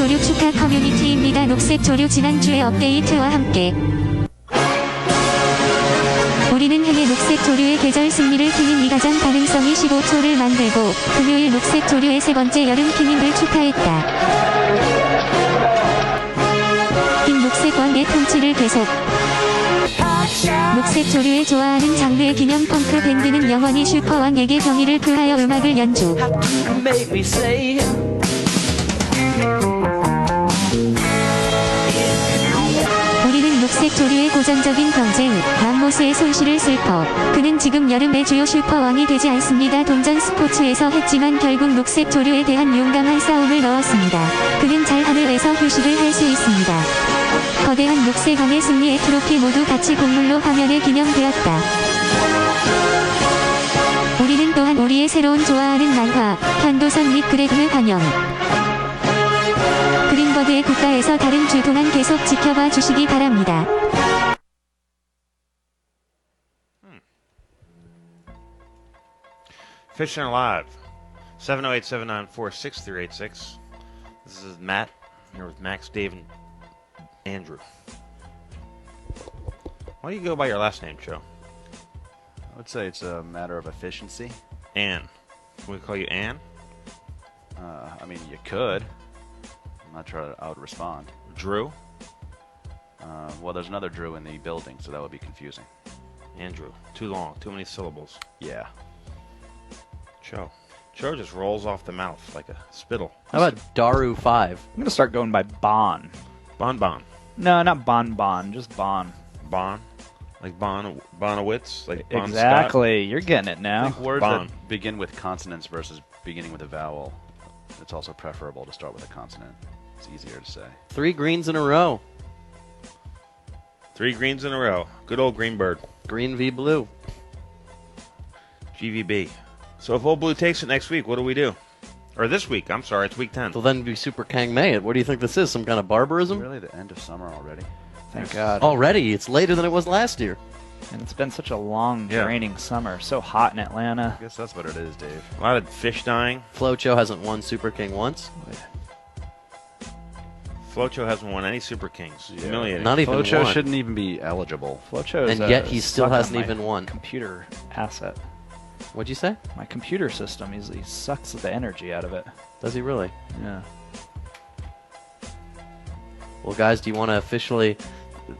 조류 축하 커뮤니티입니다. 녹색 조류 지난주의 업데이트와 함께 우리는 해외 녹색 조류의 계절 승리를 키는 이 가장 가능성이 15초를 만들고 금요일 녹색 조류의 세 번째 여름 키닝을 축하했다. 흰 녹색 왕의 통치를 계속. 녹색 조류에 좋아하는 장르의 기념 펑크 밴드는 영원히 슈퍼왕에게 경의를 표하여 음악을 연주. 우리는 녹색 조류의 고전적인 경쟁, 맘모스의 손실을 슬퍼. 그는 지금 여름의 주요 슈퍼왕이 되지 않습니다. 동전 스포츠에서 했지만 결국 녹색 조류에 대한 용감한 싸움을 넣었습니다. 그는 잘 하늘에서 휴식을 할 수 있습니다. 거대한 녹색왕의 승리의 트로피 모두 같이 곡물로 화면에 기념되었다. 우리는 또한 우리의 새로운 좋아하는 만화, 편도선 및 그래그를 환영. 그린버드의 국가에서 다른 주 동안 계속 지켜봐 주시기 바랍니다. Fishcenter Live, 708-794-6386. This is Matt, here with Max, Dave, and Andrew. Why do you go by your last name, Joe? I would say it's a matter of efficiency. Ann. Can we call you Ann? I mean, you could. I'm not sure I would respond. Drew? Well, there's another Drew in the building, so that would be confusing. Andrew. Too long. Too many syllables. Yeah. Joe. Joe just rolls off the mouth like a spittle. How about Daru 5? I'm going to start going by Bon. Bon Bon. No, not Bon Bon, just Bon. Bon? Like Bonowitz? Like Bon Exactly. You're getting it I now. think words Bon. that begin with consonants versus beginning with a vowel, it's also preferable to start with a consonant. It's easier to say. 3 greens in a row. 3 greens in a row. Good old Greenbird. Green v blue. GVB. So if Old Blue takes it next week, what do we do? Or this week. I'm sorry, it's week 10. Will then be Super Kang May. What do you think this is? Some kind of barbarism? Really, the end of summer already? Thank God. Already? It's later than it was last year. And it's been such a long, Yeah. draining summer. So hot in Atlanta. I guess that's what it is, Dave. A lot of fish dying. Flocho hasn't won Super King once. Flocho hasn't won any Super Kings. Yeah. Humiliating. Not even Flocho one. shouldn't even be eligible. Flocho is And yet he still suck on hasn't my even won. Computer asset. What'd you say? My computer system, he sucks the energy out of it. Does he really? Yeah. Well, guys, do you want to officially...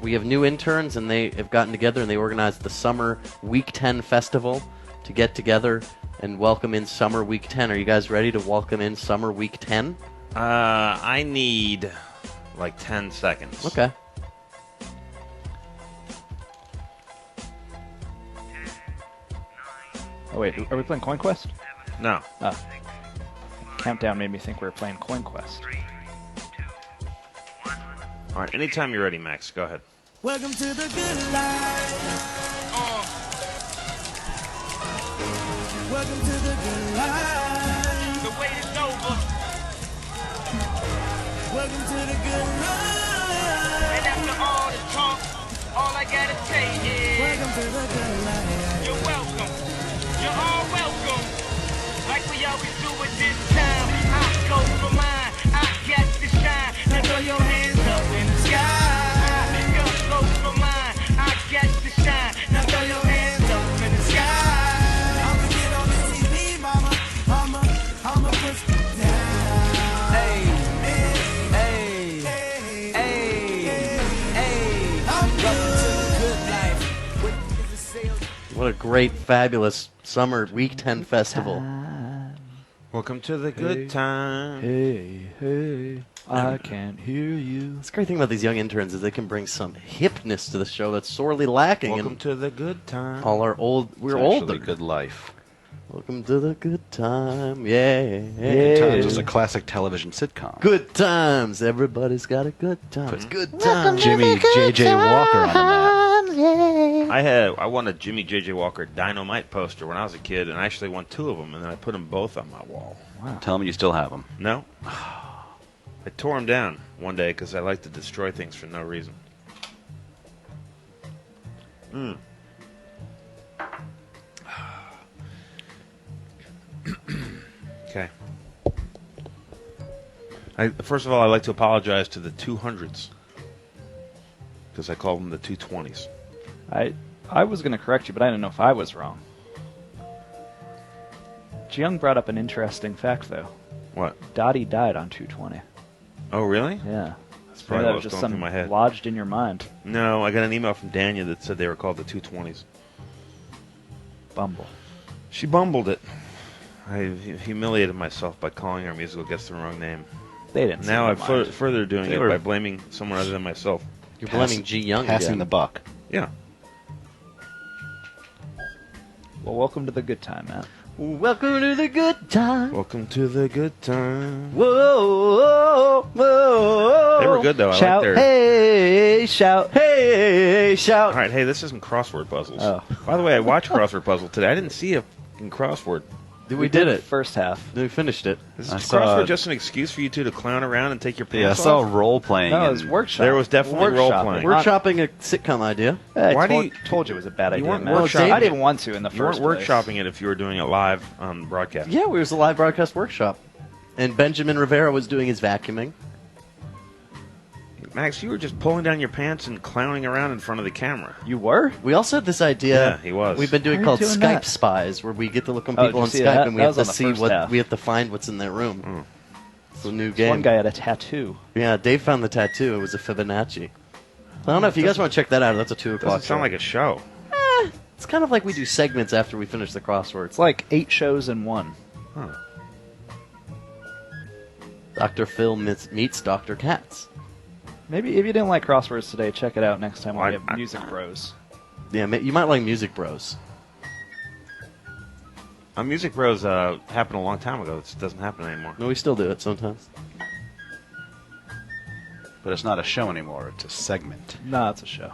We have new interns, and they have gotten together, and they organized the Summer Week 10 Festival to get together and welcome in Summer Week 10. Are you guys ready to welcome in Summer Week 10? I need like 10 seconds. Okay. Oh, wait. Are we playing Coin Quest? No. Countdown made me think we were playing Coin Quest. All right, anytime you're ready, Max, go ahead. Welcome to the good life. Welcome to the good life. The wait is over. Welcome to the good life. And after all the talk, all I gotta say is, Welcome to the good life. you're welcome. You're all welcome. Like we always do at this time. I go for mine. I got to shine. Now throw your hands up in the sky. Go for mine. I got to shine. Now throw your hands up in the sky. I'ma get on the TV, mama. I'ma push it down. Hey, hey, Welcome to the good life. What is the sales? What a great, fabulous Summer Week 10 Festival. Welcome to the good time. Hey, I can't hear you. It's the great thing about these young interns is they can bring some hipness to the show that's sorely lacking. Welcome in to the good time. all our old... We're It's actually older. Good life. Welcome to the good time. Yeah. Good Times was a classic television sitcom. Good times. Everybody's got a good time. It's good times. Jimmy J.J. Walker on the map. I won a Jimmy J.J. Walker Dynamite poster when I was a kid, and I actually won 2 of them, and then I put them both on my wall. Tell me you still have them. No? I tore them down one day because I like to destroy things for no reason. Okay. First of all, I'd like to apologize to the 200s because I called them the 220s. I was going to correct you, but I didn't know if I was wrong. Jiyoung brought up an interesting fact, though. What? Dottie died on 220. Oh, really? Yeah. That's Maybe probably that what was was just going through my head. lodged in your mind. No, I got an email from Dania that said they were called the 220s. Bumble. She bumbled it. I humiliated myself by calling our musical guest the wrong name. They didn't. Now I'm seem to mind. further doing They it were- by blaming someone other than myself. You're blaming Ji Young Passing again. the buck. Yeah. Well, welcome to the good time, Matt. Welcome to the good time. Welcome to the good time. Whoa, whoa. They were good, though. I Shout, like their... Hey, shout, hey, shout. All right, hey, this isn't crossword puzzles. Oh. By the way, I watched crossword puzzle today. I didn't see a fucking crossword. We did it. First half. We finished it. Is I crossword saw- just an excuse for you two to clown around and take your Yeah, I pants saw off? role playing. No, it and- was workshop. There was definitely role-playing. Workshopping a sitcom idea. I Why do told, you- told you it was a bad idea, weren't Matt. workshopping I it. didn't want to in the You weren't first place. workshopping it if you were doing it live on broadcast. Yeah, it was a live broadcast workshop. And Benjamin Rivera was doing his vacuuming. Max, you were just pulling down your pants and clowning around in front of the camera. You were? We also had this idea. Yeah, he was. We've been doing Why are you called doing Skype that? spies, where we get to look on Oh, people did on you see Skype that? and we That have was to on the see first what half. we have to find what's in their room. It's a new This game. one guy had a tattoo. Yeah, Dave found the tattoo. It was a Fibonacci. I don't know if you guys want to check that out. That's a 2 o'clock Doesn't sound show. like a show. It's kind of like we do segments after we finish the crosswords. It's like 8 shows in one. Dr. Phil meets Dr. Katz. Maybe if you didn't like crosswords today, check it out next time when we I- have Music Bros. Yeah, you might like Music Bros. Music Bros happened a long time ago. This doesn't happen anymore. No, we still do it sometimes. But it's not a show anymore. It's a segment. No, it's a show.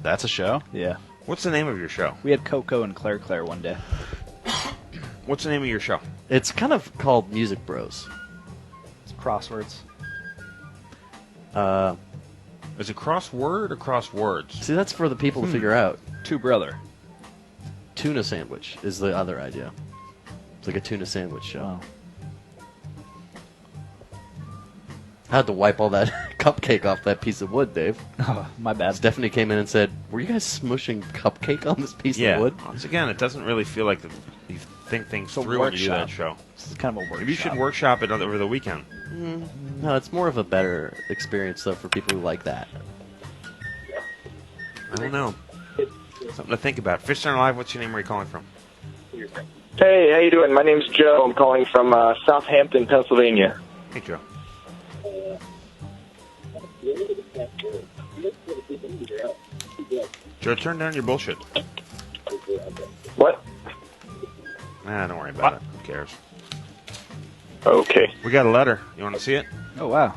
That's a show? Yeah. What's the name of your show? We had Coco and Claire one day. What's the name of your show? It's kind of called Music Bros. It's crosswords. Is it crossword or crosswords? See, that's for the people to figure out. Two brother. Tuna sandwich is the other idea. It's like a tuna sandwich show. Oh. I had to wipe all that cupcake off that piece of wood, Dave. Oh, my bad. Stephanie came in and said, "Were you guys smushing cupcake on this piece Yeah. of wood?" Once again, it doesn't really feel like you think things It's a through when you do that workshop. show. This is kind of a workshop. Maybe you should workshop it over the weekend. No, it's more of a better experience though for people who like that. I don't know. Something to think about. Fishcenter Live, what's your name? Where are you calling from? Hey, how you doing? My name's Joe. I'm calling from Southampton, Pennsylvania. Hey, Joe. Joe, turn down your bullshit. What? Nah, don't worry about it. Who cares? Okay. We got a letter. You want to see it? Oh, wow.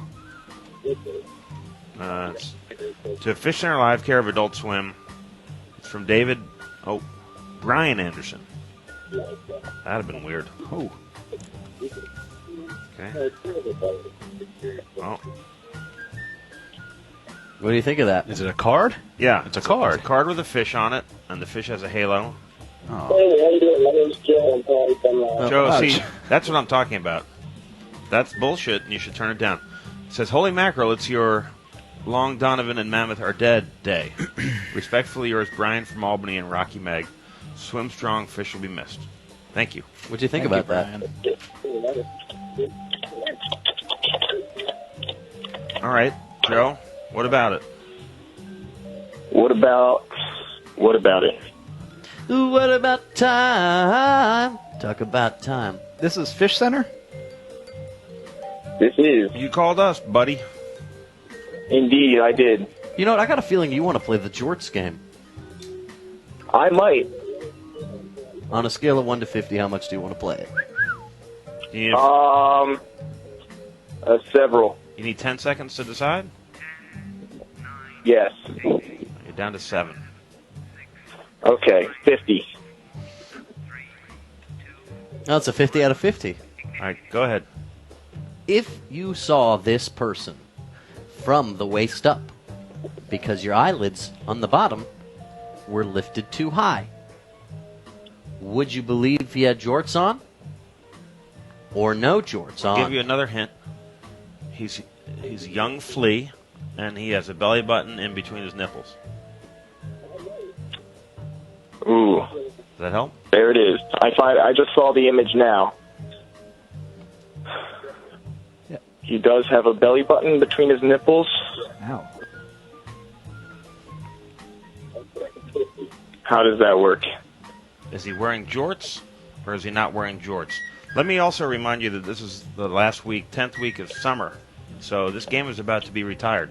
It's to Fishcenter Live, care of Adult Swim. It's from David. Oh, Brian Anderson. That'd have been weird. Oh. Okay. Oh, What do you think of that? Is it a card? yeah. It's a card. It's a card with a fish on it, and the fish has a halo. Oh. Hey, how you doing? My name's Joe. I'm calling from Joe, wow. see, that's what I'm talking about. That's bullshit, and you should turn it down. It says, Holy mackerel, it's your Long Donovan and Mammoth are dead day. Respectfully yours, Brian from Albany and Rocky Meg. Swim strong, fish will be missed. Thank you. What do you think Thank about you, that? Brian. All right, Joe, what about it? What about it? Ooh, what about time? Talk about time. This is Fish Center? This is. You called us, buddy. Indeed, I did. You know what? I got a feeling you want to play the Jorts game. I might. On a scale of 1 to 50, how much do you want to play it? You need, Several. you need 10 seconds to decide? Yes. You're down to 7. Okay, 50. No, it's a 50 out of 50. All right, go ahead. If you saw this person from the waist up because your eyelids on the bottom were lifted too high, would you believe he had jorts on? Or no jorts on? Give you another hint. He's young flea, and he has a belly button in between his nipples. Ooh, Does that help? there it is. I just saw the image now. Yeah. He does have a belly button between his nipples. Ow. How does that work? Is he wearing jorts, or is he not wearing jorts? Let me also remind you that this is the last week, 10th week of summer, so this game is about to be retired.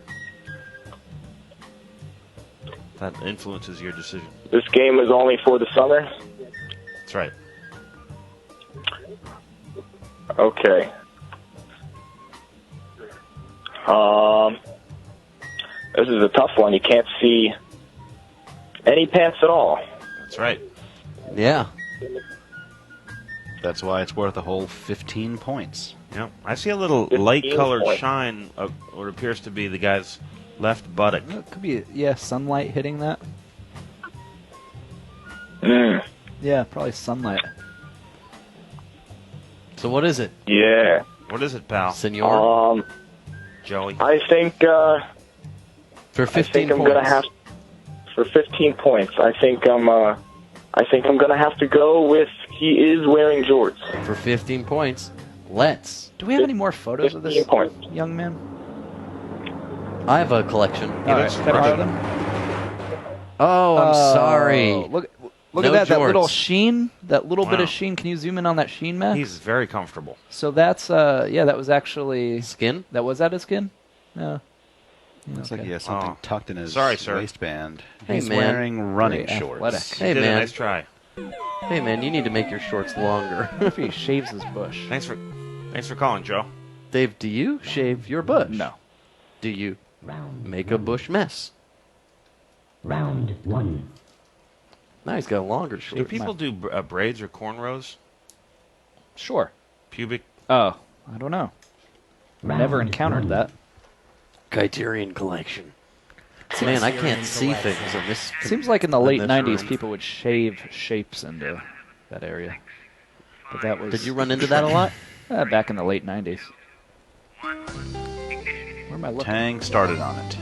That influences your decision. This game is only for the summer? That's right. Okay. This is a tough one. You can't see any pants at all. That's right. Yeah. That's why it's worth a whole 15 points. Yeah, I see a little 15 light-colored points. shine of what appears to be the guy's left buttock. It could be, sunlight hitting that. Mm, Yeah, probably sunlight. So what is it, yeah. What is it, pal? senor? Joey? I think For I 15 think I'm points. gonna have for 15 points. I think I'm gonna have to go with he is wearing jorts. For 15 points, let's. Do we have any more photos of this 15 points. young man? I have a collection. All right, looks can I borrow Russian. them? Oh, I'm sorry. Look No at that little jorts. sheen, that little bit Wow. of sheen. Can you zoom in on that sheen, Matt? He's very comfortable. So that's that was actually Skin? was that his skin? No. Looks Okay. like he has something Oh. tucked in his Sorry, sir. waistband. Hey, He's man. wearing running Very shorts. athletic. Hey, Did man. a nice try. Hey, man, you need to make your shorts longer. What if he shaves his bush? Thanks for calling, Joe. Dave, do you shave your bush? No. Do you make a bush mess? Round one. Now he's got a longer Do short. people do braids or cornrows? Sure. Pubic? Oh, I don't know. Never Round encountered one. that. Criterion Collection. Man, I can't see things in this. Seems like in the in late this 90s, room. people would shave shapes into that area. But that was... Did you run into that a lot? Back in the late 90s. Where am I looking? Tang started on it.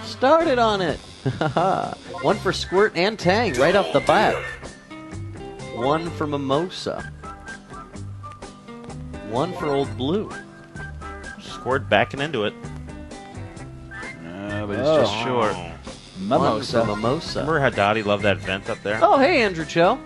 Started on it. One for Squirt and Tang right off the bat. One for Mimosa. One for Old Blue. Squirt backing into it. But it's just short. Oh. Mimosa. One for Mimosa. Remember how Dottie loved that vent up there? Oh, hey, Andrew Cho.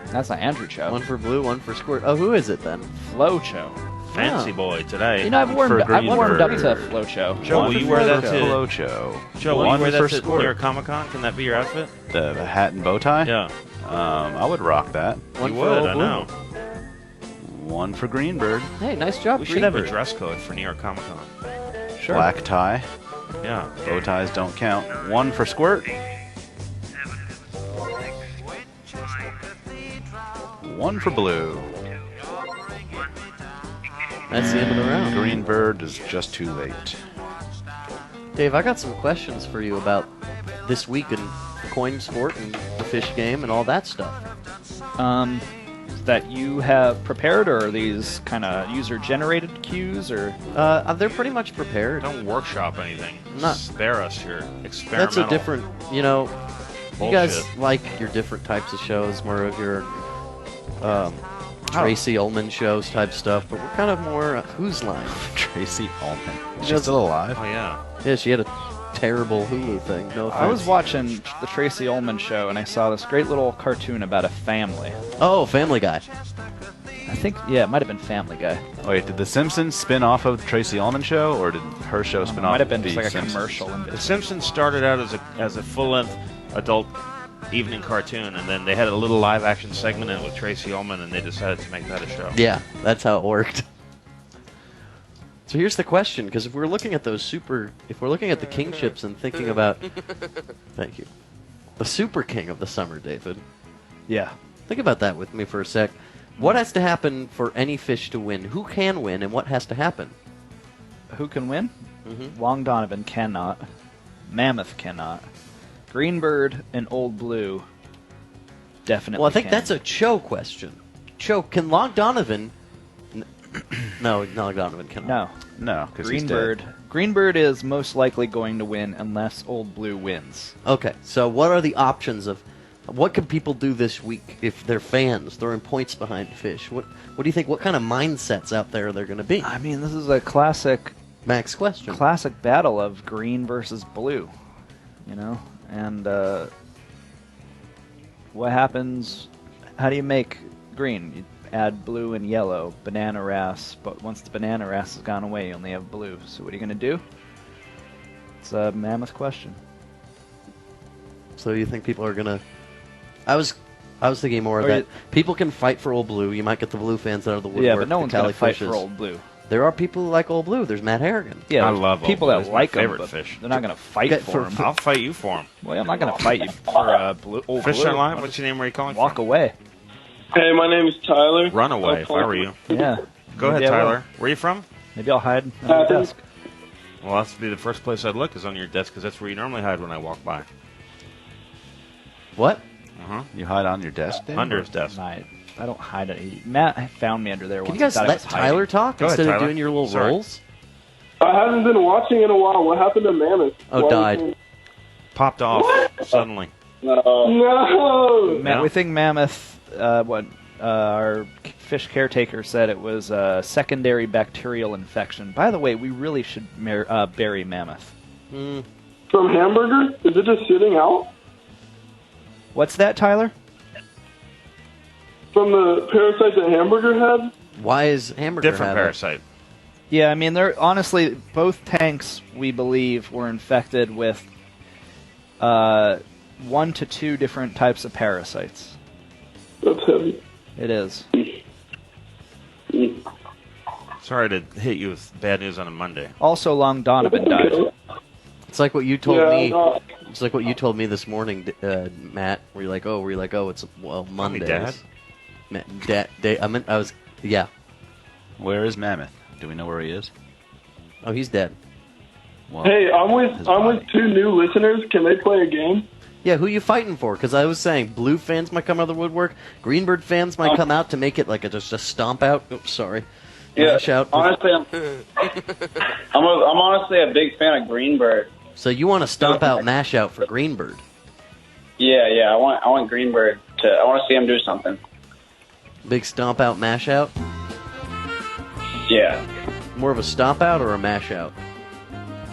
That's not Andrew Cho. One for Blue, one for Squirt. Oh, who is it then? Flo Cho. Fancy Oh. boy today. You know, I've warmed up to Greenberg. Flo Cho. Joe, will you wear that to... Flocho. Joe, will One you wear that for to Squirt. New York Comic-Con? Can that be your outfit? The hat and bow tie? Yeah. I would rock that. One You for would, Old I Blue. know. One for Greenberg. Hey, nice job, We should have a Greenberg. dress code for New York Comic-Con. Sure. Black tie. Yeah. Bow ties don't count. One for Squirt. One for Blue. That's the end of the round. Greenberg is just too late. Dave, I got some questions for you about this week in coin sport and the fish game and all that stuff. That you have prepared, or are these kind of user-generated cues, or... They're pretty much prepared. Don't workshop anything. Not- Spare us your experimental. That's a different, you know, you guys Bullshit. like your different types of shows, more of your Tracy Ullman shows type stuff, but we're kind of more Who's Line. Tracy Ullman. Is she Yes. still alive? Oh, yeah. Yeah, she had a terrible Hulu thing. No offense. I was watching the Tracy Ullman show, and I saw this great little cartoon about a family. Oh, Family Guy. I think, it might have been Family Guy. Wait, did The Simpsons spin off of the Tracy Ullman show, or did her show spin It off might have been The just like a Simpsons? commercial. The Simpsons started out as a full-length adult evening cartoon, and then they had a little live-action segment in it with Tracy Ullman, and they decided to make that a show. Yeah, that's how it worked. So here's the question, because if we're looking at if we're looking at the kingships and thinking about, thank you, the super king of the summer, David. Yeah. Think about that with me for a sec. What has to happen for any fish to win? Who can win, and what has to happen? Who can win? Mhm. Long Donovan cannot. Mammoth cannot. Greenbird and Old Blue definitely Well, I think can. that's a Cho question. Cho, can Long Donovan No, Donovan cannot. No. No, because he's Greenbird. dead. Greenbird is most likely going to win unless Old Blue wins. Okay, so what are the options of what can people do this week if they're fans throwing points behind Fish? What do you think? What kind of mindsets out there are there going to be? I mean, this is a classic Question. classic battle of green versus blue, you know? And what happens? How do you make green? You add blue and yellow, banana ras, but once the banana ras has gone away, you only have blue. So what are you going to do? It's a mammoth question. So you think people are going to... I was thinking more Or that you- people can fight for Old Blue. You might get the blue fans out of the woodwork. Yeah, but no the one's going Cali to fight Fishes. for Old Blue. There are people who like Old Blue. There's Matt Harrigan. Yeah, I there's love Old people Blue. that It's my like them, favorite but fish. they're not going to fight Get for for- him. I'll fight you for him. Well, I'm not going to fight you for blue. Old Fish Blue. on line. I'll What's just your name? Where are you calling walk from? away. Hey, my name is Tyler. Run away if I were you. Yeah. Go ahead, Maybe I will. Tyler. Where are you from? Maybe I'll hide on the desk. Well, that's be the first place I'd look is on your desk because that's where you normally hide when I walk by. What? You hide on your desk, Dave? Under his desk. I don't hide it. Matt found me under there Can once. you guys He thought I let was hiding. Tyler talk Go ahead, instead of Tyler. doing your little Sorry. roles? I haven't been watching in a while. What happened to Mammoth? Oh, died. Popped off suddenly. No. We think Mammoth, our fish caretaker said it was a secondary bacterial infection. By the way, we really should bury Mammoth. From Hamburger? Is it just sitting out? What's that, Tyler? From the parasites that Hamburger had? Why is Hamburger Different have it? parasite. Yeah, I mean, they're honestly both tanks. We believe were infected with 1 to 2 different types of parasites. That's heavy. It is. Sorry to hit you with bad news on a Monday. Also, Long Donovan died. It's like what you told Yeah, me. no. It's like what you told me this morning, Matt. Where you're like, oh, it's Mondays. Dad? Yeah. Where is Mammoth? Do we know where he is? Oh, he's dead. Well, Hey, I'm his with body. 2 new listeners. Can they play a game? Yeah, who you fighting for? Because I was saying, blue fans might come out of the woodwork. Greenbird fans might come out to make it like just a stomp out. Oops, sorry. Mash out. Honestly, I'm honestly a big fan of Greenbird. So you want to stomp out, mash out for Greenbird? Yeah, I want Greenbird to. I want to see him do something. Big stomp out, mash out. Yeah, More of a stomp out or a mash out?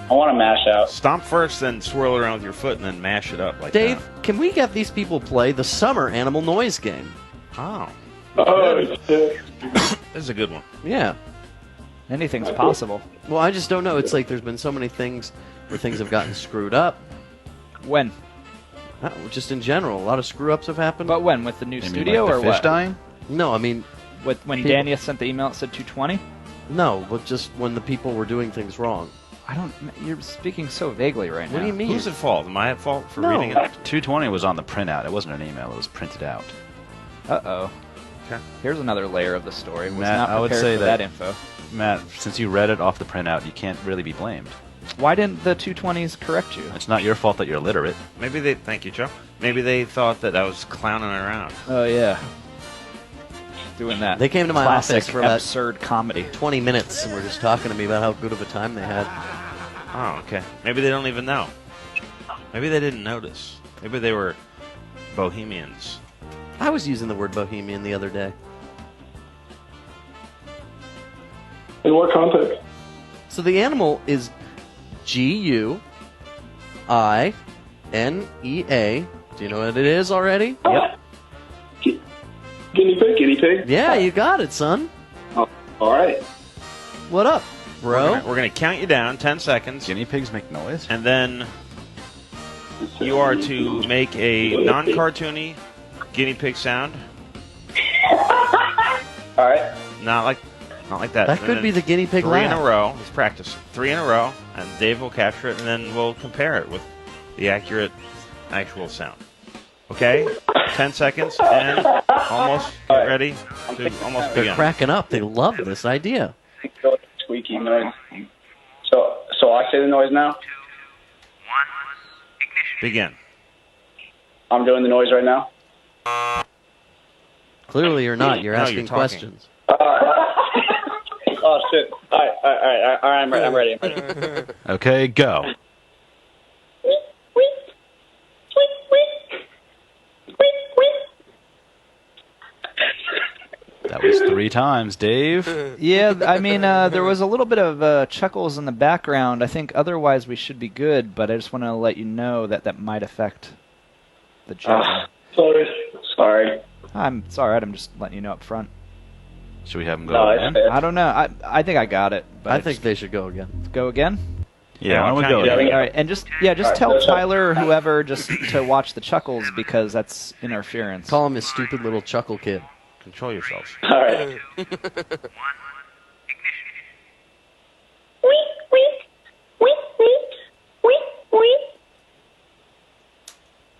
I want to mash out. Stomp first, then swirl around with your foot, and then mash it up like Dave, that. can we get these people play the summer animal noise game? Oh, Oh, shit. this is a good one. Yeah. Anything's possible. Well, I just don't know. It's like there's been so many things where things have gotten screwed up. When? Just in general, a lot of screw ups have happened. But when? With the new You mean studio like the or fish what? dying? No, I mean, When People- Dania sent the email that said 220? no, but just when the people were doing things wrong. I don't. You're speaking so vaguely right now. What do you mean? Who's at fault? Am I at fault for No. reading it? 220 was on the printout. It wasn't an email. It was printed out. Uh-oh. Okay. Here's another layer of the story. Was Matt, not I would prepared say for that- that info. Matt, since you read it off the printout, you can't really be blamed. Why didn't the 220s correct you? It's not your fault that you're illiterate. Maybe they. Thank you, Joe. Maybe they thought that I was clowning around. Oh, yeah. Doing that. They came to my classic office for about absurd comedy. 20 minutes and were just talking to me about how good of a time they had. Oh, okay. Maybe they don't even know. Maybe they didn't notice. Maybe they were bohemians. I was using the word bohemian the other day. In what context? So the animal is Guinea. Do you know what it is already? Yep. Guinea pig? Yeah, you got it, son. All right. What up, bro? We're gonna count you down 10 seconds, Guinea pigs make noise? and then you are to make a non-cartoony guinea pig sound. All right. Not like that. That And could then be the guinea pig 3 in laugh. a row. Let's practice. 3 in a row, and Dave will capture it, and then we'll compare it with the accurate, actual sound. Okay? 10 seconds, and almost get ready to almost They're begin. cracking up. They love this idea. Squeaky noise. So I say the noise now. Begin. I'm doing the noise right now. Clearly, you're not. You're No, asking you're talking. questions. Oh shit! All right. I'm ready. Okay, go. That was 3 times, Dave. Yeah, I mean, there was a little bit of chuckles in the background. I think otherwise we should be good, but I just want to let you know that that might affect the judging. Sorry. It's all right. I'm just letting you know up front. Should we have him go No, again? it's I don't know. I think I got it. But I think they should go again. go again. Yeah, why don't we I'll go count you again? down. All right, and just tell Tyler or whoever just to watch the chuckles because that's interference. Call him his stupid little chuckle kid. Control yourselves. All right.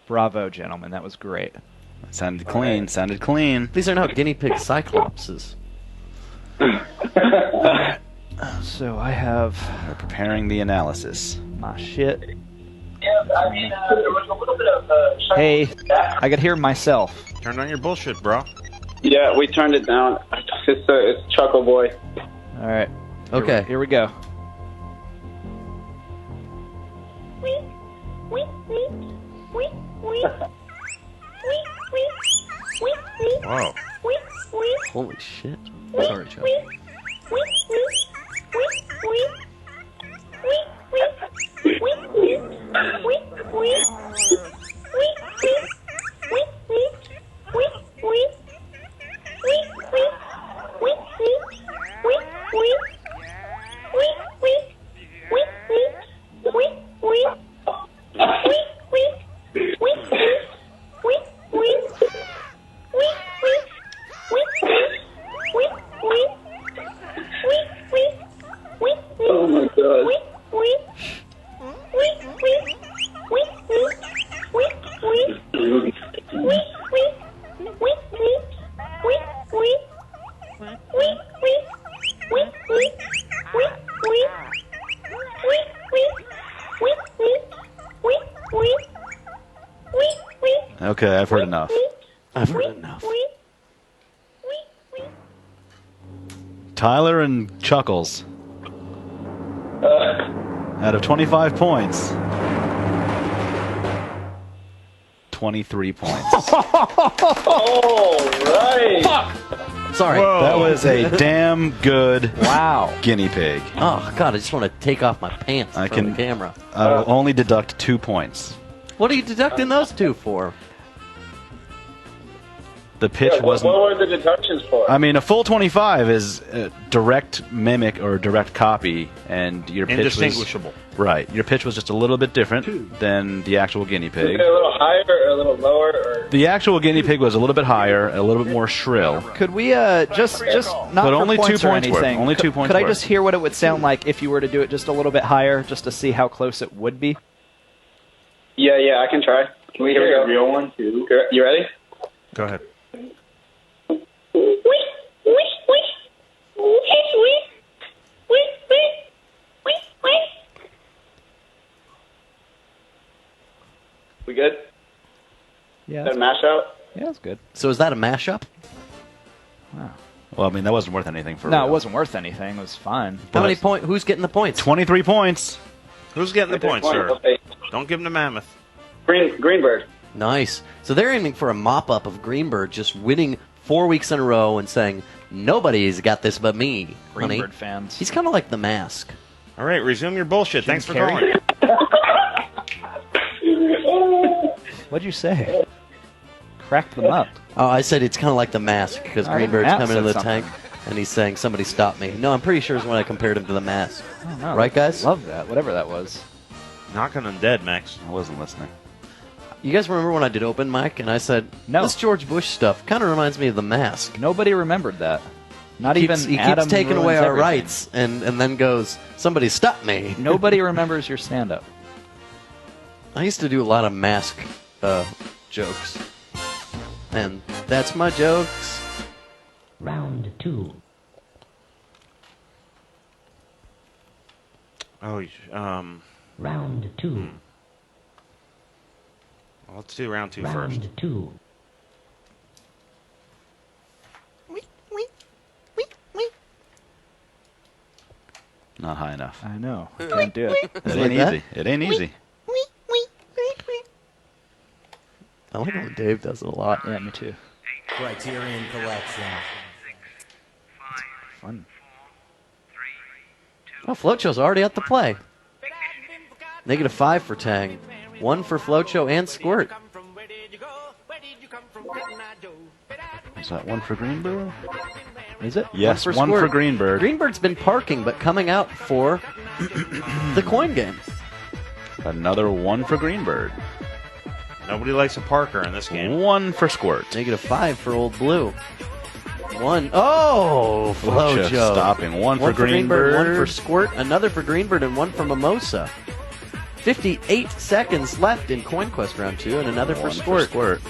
Bravo, gentlemen. That was great. Sounded clean. Sounded clean. These are now guinea pig cyclopses. So I have We're preparing the analysis. my shit. I mean, there was a little bit of. Hey, I could hear myself. Turn on your bullshit, bro. Yeah, we turned it down. It's Chuckle Boy. All right. Okay. Here we go. Whoa. Holy shit. Sorry, Chuck. Oh my god. Okay, I've heard enough. I've heard enough. Tyler and Chuckles. Out of 25 points, 23 points. All right. Sorry. That was a damn good Wow. guinea pig. Oh, God, I just want to take off my pants I from can- the camera. I will only deduct 2 points. What are you deducting those two for? The pitch What wasn't. were the deductions for? I mean, a full 25 is a direct mimic or direct copy, and your pitch was Indistinguishable. right. Your pitch was just a little bit different than the actual guinea Is pig. it a little higher or a little lower? Or The actual guinea pig was a little bit higher, a little bit more shrill. Could we just not But for only 2 points or points worth. anything? Only 2 points Could I worth. just hear what it would sound like if you were to do it just a little bit higher, just to see how close it would be? yeah, I can try. Can we hear a real one too? You ready? Go ahead. We good? Yeah. That mashup? Yeah, that's good. So is that a mashup? Well, I mean, that wasn't worth anything for No, real. it wasn't worth anything. It was fine. How many point? Who's getting the points? 23 points. Who's getting the points, sir? Okay. Don't give them to Mammoth. Greenbird. Nice. So they're aiming for a mop-up of Greenbird just winning 4 weeks in a row and saying, nobody's got this but me, honey. Greenbird fans. He's kind of like the Mask. All right, resume your bullshit. Thanks for Carrey? calling. What'd you say? Crack them up. Oh, I said it's kind of like the Mask because All right, Greenbird's Matt coming in said the something. tank and he's saying, somebody stop me. No, I'm pretty sure it's when I compared him to the Mask. Oh, no, Right, guys? Love that. Whatever that was. Knocking undead, Max. I wasn't listening. You guys remember when I did open mic and I said, No. this George Bush stuff kind of reminds me of the Mask. Nobody remembered that. Not He even keeps Adam taking away ruins our everything. rights and then goes, somebody stop me. Nobody remembers your stand-up. I used to do a lot of Mask jokes. And that's my jokes. Round 2. Oh, Round 2. let's do round 2 first. Round 2. Not high enough. I know. Can't do it. It ain't that? easy. It ain't easy. I like how Dave does it a lot. Yeah, me too. Criterion Collection. Fun. Oh, Flocho's already at the play. -5 for Tang. 1 for Flocho and Squirt. Is that 1 for Greenbird? Is it? Yes, for 1 Squirt. for Greenbird. Greenbird's been parking, but coming out for the coin game. Another 1 for Greenbird. Nobody likes a Parker in this game. 1 for Squirt. -5 for Old Blue. 1. Oh, Flocho. Stopping. 1 for Greenbird, Greenbird. 1 for Squirt, another for Greenbird, and 1 for Mimosa. 58 seconds left in Coin Quest round 2, and another for 1 Squirt.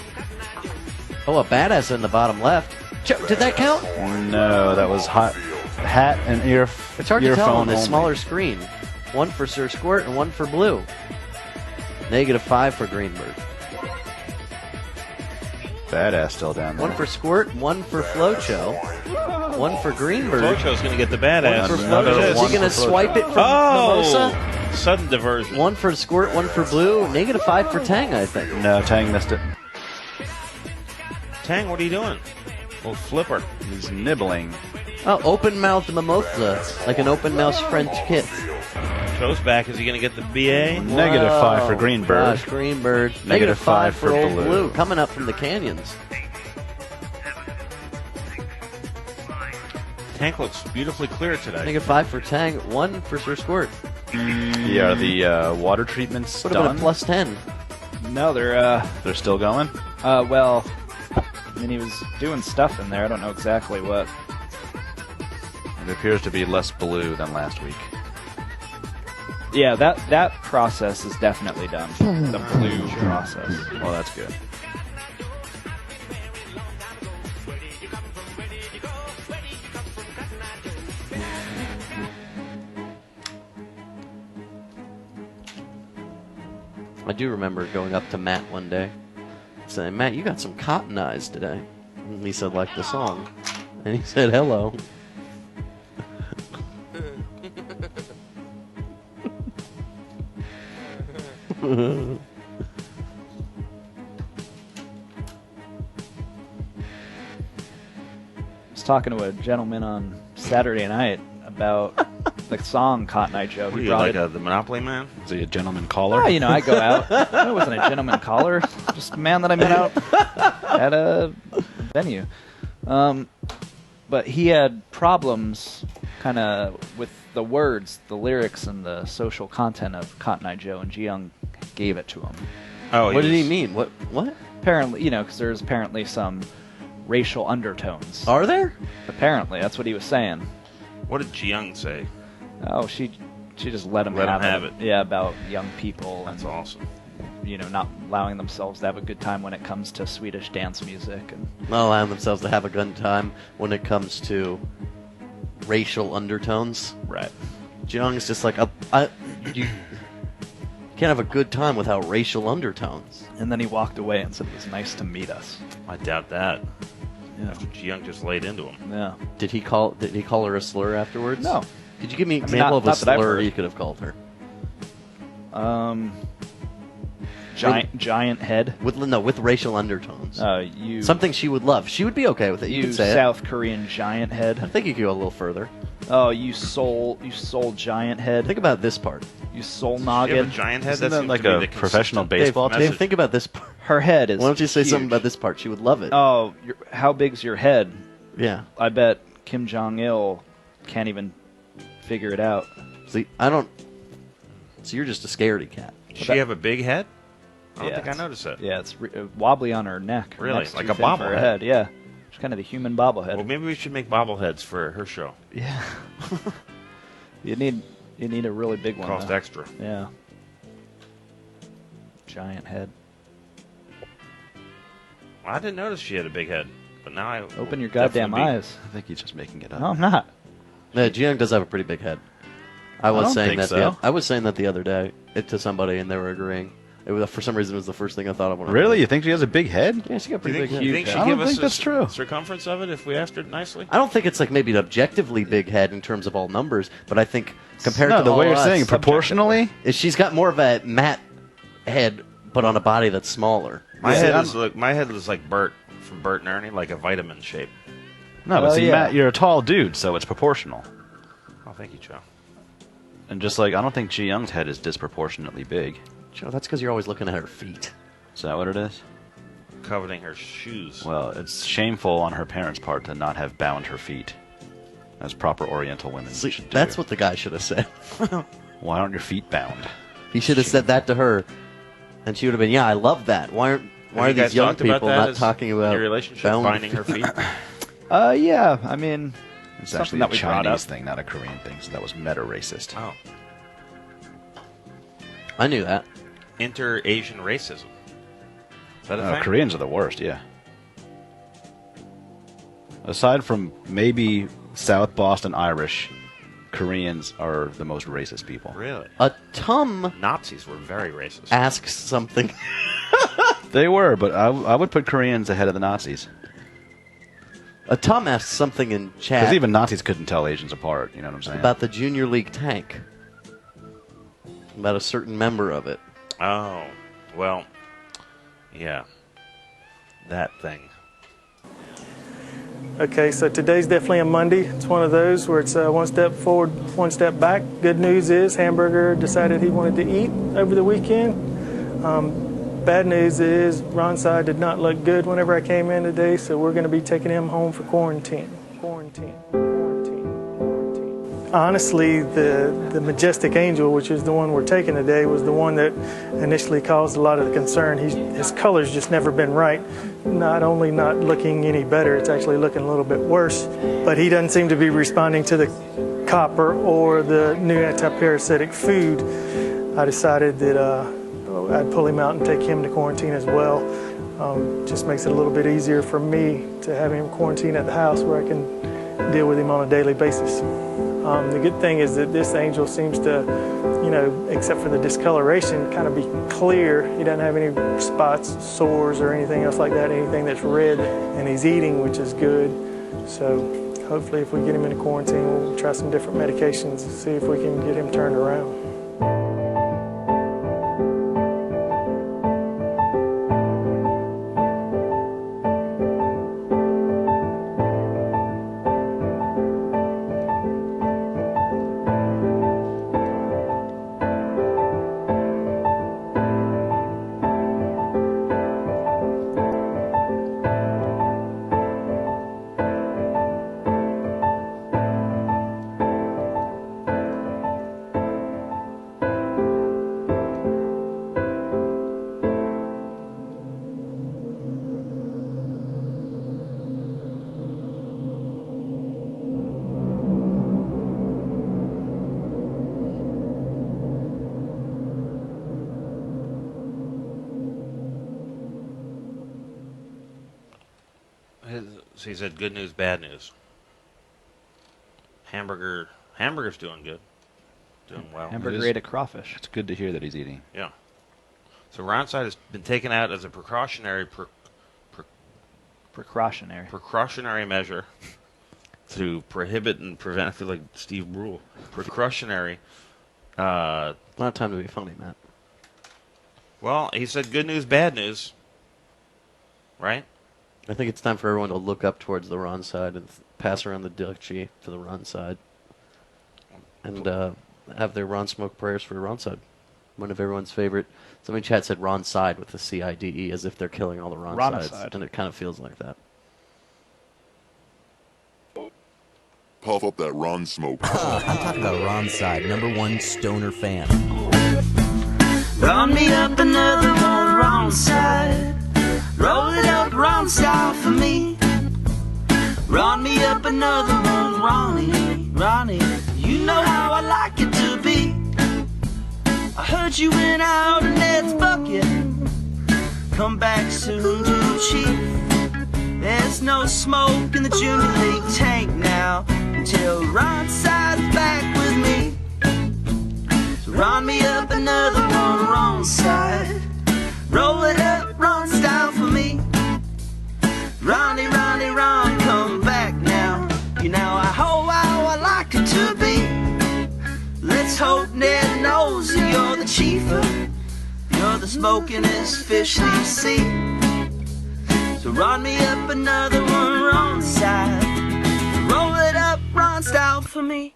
Oh, a badass in the bottom left. Did that count? No, that was hot. Hat and It's hard to tell on this only. smaller screen. 1 for Sir Squirt and 1 for Blue. -5 for Greenbird. Badass still down there. 1 for Squirt, 1 for Flocho. 1 for Greenbird. Flocho's going to get the badass. 1 for Another Flocho. Is one he going to for Flocho. swipe it from Mimosa? Sudden diversion. 1 for Squirt, 1 for Blue. -5 for Tang, I think. No, Tang missed it. Tang, what are you doing? Little flipper. He's nibbling. Oh, open-mouthed Mimosa, like an open-mouthed French kiss. Goes back. Is he going to get the BA? -5 for Greenbird. Gosh, Greenbird. -5 for for Old Blue. Blue, coming up from the canyons. Tank looks beautifully clear today. -5 for Tang, 1 for Sir Squirt. Yeah, the water treatment's Would have been a done. +10. No, they're They're still going? well, I mean, he was doing stuff in there. I don't know exactly what. It appears to be less blue than last week. Yeah, that process is definitely done. The blue process. Well, that's good. I do remember going up to Matt one day, saying, "Matt, you got some cotton eyes today." And he said, "Like the song." And he said, "Hello." I was talking to a gentleman on Saturday night about the song Cotton Eye Joe. What are He you, brought like it. the Monopoly man? Is he a gentleman caller? Oh, you know, I go out. I wasn't a gentleman caller, just a man that I met out at a venue. But he had problems kind of with the words, the lyrics, and the social content of Cotton Eye Joe, and Ji-young gave it to him. Oh, What did he mean? What? Apparently, you know, because there's apparently some racial undertones. Are there? Apparently, that's what he was saying. What did Ji-young say? Oh, she just let him Let him have have it. Yeah, about young people. That's and, awesome. You know, not allowing themselves to have a good time when it comes to Swedish dance music. And Not allowing themselves to have a good time when it comes to racial undertones. right. Ji-young's just like, you can't have a good time without racial undertones. And then he walked away and said it was nice to meet us. I doubt that. Yeah. After Ji-young just laid into him. Yeah. Did he call her a slur afterwards? No. Could you give me an I mean, example of a not that I've slur heard. you could have called her? Giant head. With racial undertones. You Something she would love. She would be okay with it. You you could say South Korean giant it. I head. think you could go a little further. Oh, you soul giant head. Think about this part. You soul You have a noggin. giant head? Isn't that that seems like to be a the professional consistent baseball message. Dave, think about this part. Her head is. Why don't you say something huge. about this part? She would love it. Oh, how big's your head? Yeah. I bet Kim Jong Il can't even figure it out. See, I don't. So you're just a scaredy cat. Does she have a big head? I don't Yeah, think I it's- noticed that. Yeah, it's wobbly on her neck. Her Really? neck's Like too a thin for her bobblehead? head. Yeah, she's kind of the human bobblehead. Well, maybe we should make bobbleheads for her show. Yeah. you need a really big one. Cost though. extra. Yeah. Giant head. Well, I didn't notice she had a big head, but now I Open your will goddamn definitely be- eyes. I think he's just making it up. No, I'm not. Yeah, Ji-young does have a pretty big head. I was don't saying think that. so. I was saying that the other day to somebody, and they were agreeing. For some reason, it was the first thing I thought of. When I Really? heard it. You think she has a big head? Yeah, she got a pretty big You head. think I she'd don't give us think that's true. circumference of it if we asked her nicely? I don't think it's like maybe an objectively big head in terms of all numbers, but I think compared No, to the all way you're us, saying proportionally. she's got more of a matte head, but on a body that's smaller. My head is like Bert from Bert and Ernie, like a vitamin shape. No, but Oh, see, yeah. Matt, you're a tall dude, so it's proportional. Oh, thank you, Joe. And just like I don't think Ji Young's head is disproportionately big. Joe, that's because you're always looking at her feet. Is that what it is? Coveting her shoes. Well, it's shameful on her parents' part to not have bound her feet, as proper Oriental women See, should do. that's what the guy should have said. Why aren't your feet bound? He should have said that to her, and she would have been, "Yeah, I love that. Why are you guys these young talked about people that not as talking about your relationship bound binding her feet? Yeah, I mean, It's something actually that a we brought up. Chinese thing, not a Korean thing, so that was meta-racist. Oh, I knew that. inter-Asian racism. Is that a thing? Koreans are the worst, yeah. Aside from maybe South Boston Irish, Koreans are the most racist people. Really? A Tum Nazis were very racist. asks something. They were, but I would put Koreans ahead of the Nazis. A Tum asks something in chat Because even Nazis couldn't tell Asians apart, you know what I'm saying? about the Junior League tank. About a certain member of it. Oh, well, yeah. That thing. Okay, so today's definitely a Monday. It's one of those where it's one step forward, one step back. Good news is Hamburger decided he wanted to eat over the weekend. Bad news is Ronside did not look good whenever I came in today, so we're going to be taking him home for quarantine. Honestly, the Majestic Angel, which is the one we're taking today, was the one that initially caused a lot of the concern. His color's just never been right. Not only not looking any better, it's actually looking a little bit worse. But he doesn't seem to be responding to the copper or the new anti-parasitic food. I decided that I'd pull him out and take him to quarantine as well. Just makes it a little bit easier for me to have him quarantined at the house where I can deal with him on a daily basis. The good thing is that this angel seems to, except for the discoloration, kind of be clear. He doesn't have any spots, sores, or anything else like that, anything that's red, and he's eating, which is good. So hopefully if we get him into quarantine, we'll try some different medications and see if we can get him turned around. So he said good news, bad news. Hamburger's doing good. Doing well. Hamburger ate a crawfish. It's good to hear that he's eating. Yeah. So Ronside has been taken out as a precautionary measure to prohibit and prevent. I feel like Steve Brule. Precautionary. Not time to be funny, Matt. Well, he said good news, bad news. Right? I think it's time for everyone to look up towards the Ronside and pass around the duchy to the Ronside. And have their Ron Smoke prayers for Ronside. One of everyone's favorite. Somebody in chat said Ronside with the C-I-D-E as if they're killing all the Ronsides. Ronicide. And it kind of feels like that. Puff up that Ron Smoke. I'm talking about Ronside, #1 stoner fan. Run me up another one, Ronside. Roll it up, Ronside for me. Run me up another one, Ronnie. You know how I like it to be. I heard you went out in Ned's bucket. Come back soon to Chief. There's no smoke in the Junior League tank now until Ronside's back with me. So run me up another one, Ronside. Roll it up, Ron style for me. Ronnie, Ronnie, Ron, come back now. You know how I like it to be. Let's hope Ned knows that you're the chiefer. You're the smokinest fish you see. So run me up another one, Ronside. Roll it up, Ron style for me.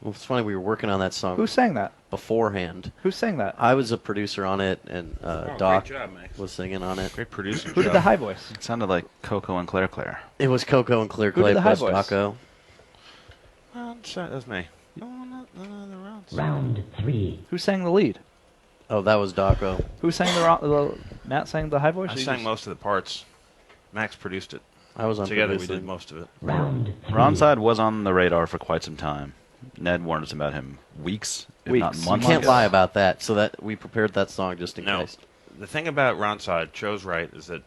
Well, it's funny, we were working on that song. Who sang that? Beforehand. Who sang that? I was a producer on it, and Doc great job, Max. was singing on it. Great producer. Who did the high voice? It sounded like Coco and Claire Claire. It was Coco and Clear Who did Clay the high plus voice? Daco. That was me. Round 3. Who sang the lead? Oh, that was Daco. Who sang the Matt sang the high voice? I or you sang just- most of the parts. Max produced it. I was on Together we producing. did most of it. Round 3. Ronside was on the radar for quite some time. Ned warned us about him weeks, if not Weeks. months. You can't ago. lie about that, so that we prepared that song just in No. case. The thing about Ronside, Joe's right, is that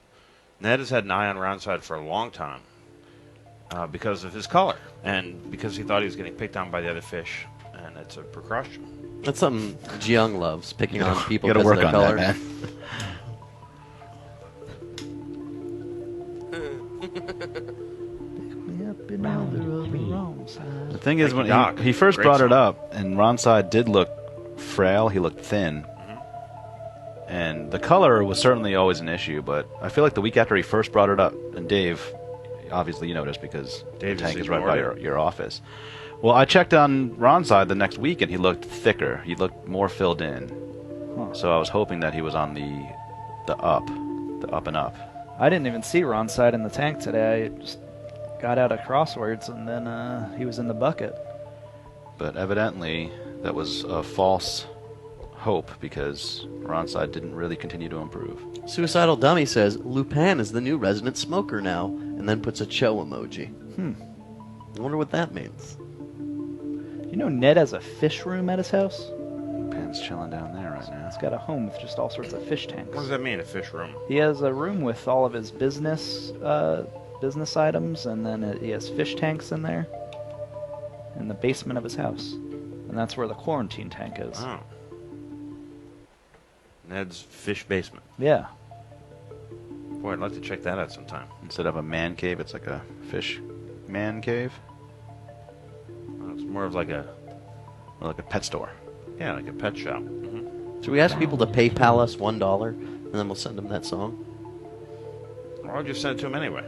Ned has had an eye on Ronside for a long time because of his color and because he thought he was getting picked on by the other fish, and it's a precaution. That's something Jiyoung loves, picking on people You gotta because of work their on color. that, man. The thing is, when Doc. he first Great brought it song. up, and Ronside did look frail, he looked thin. And the color was certainly always an issue, but I feel like the week after he first brought it up, and Dave, obviously you noticed because Dave the tank just is right by ignored your office. Well, I checked on Ronside the next week, and he looked thicker. He looked more filled in. So I was hoping that he was on the up and up. I didn't even see Ronside in the tank today. I just got out of crosswords, and then he was in the bucket. But evidently, that was a false hope because Ronside didn't really continue to improve. Suicidal Dummy says, Lupin is the new resident smoker now, and then puts a Cho emoji. I wonder what that means. You know Ned has a fish room at his house? Pan's chilling down there right now. He's got a home with just all sorts of fish tanks. What does that mean, a fish room? He has a room with all of his business items, and then he has fish tanks in there in the basement of his house. And that's where the quarantine tank is. Oh. Ned's fish basement. Yeah. Boy, I'd like to check that out sometime. Instead of a man cave, it's like a fish man cave. Oh, it's more of like a pet store. Yeah, like a pet shop. Should we ask people to PayPal us $1, and then we'll send them that song? Or I'll just send it to him anyway.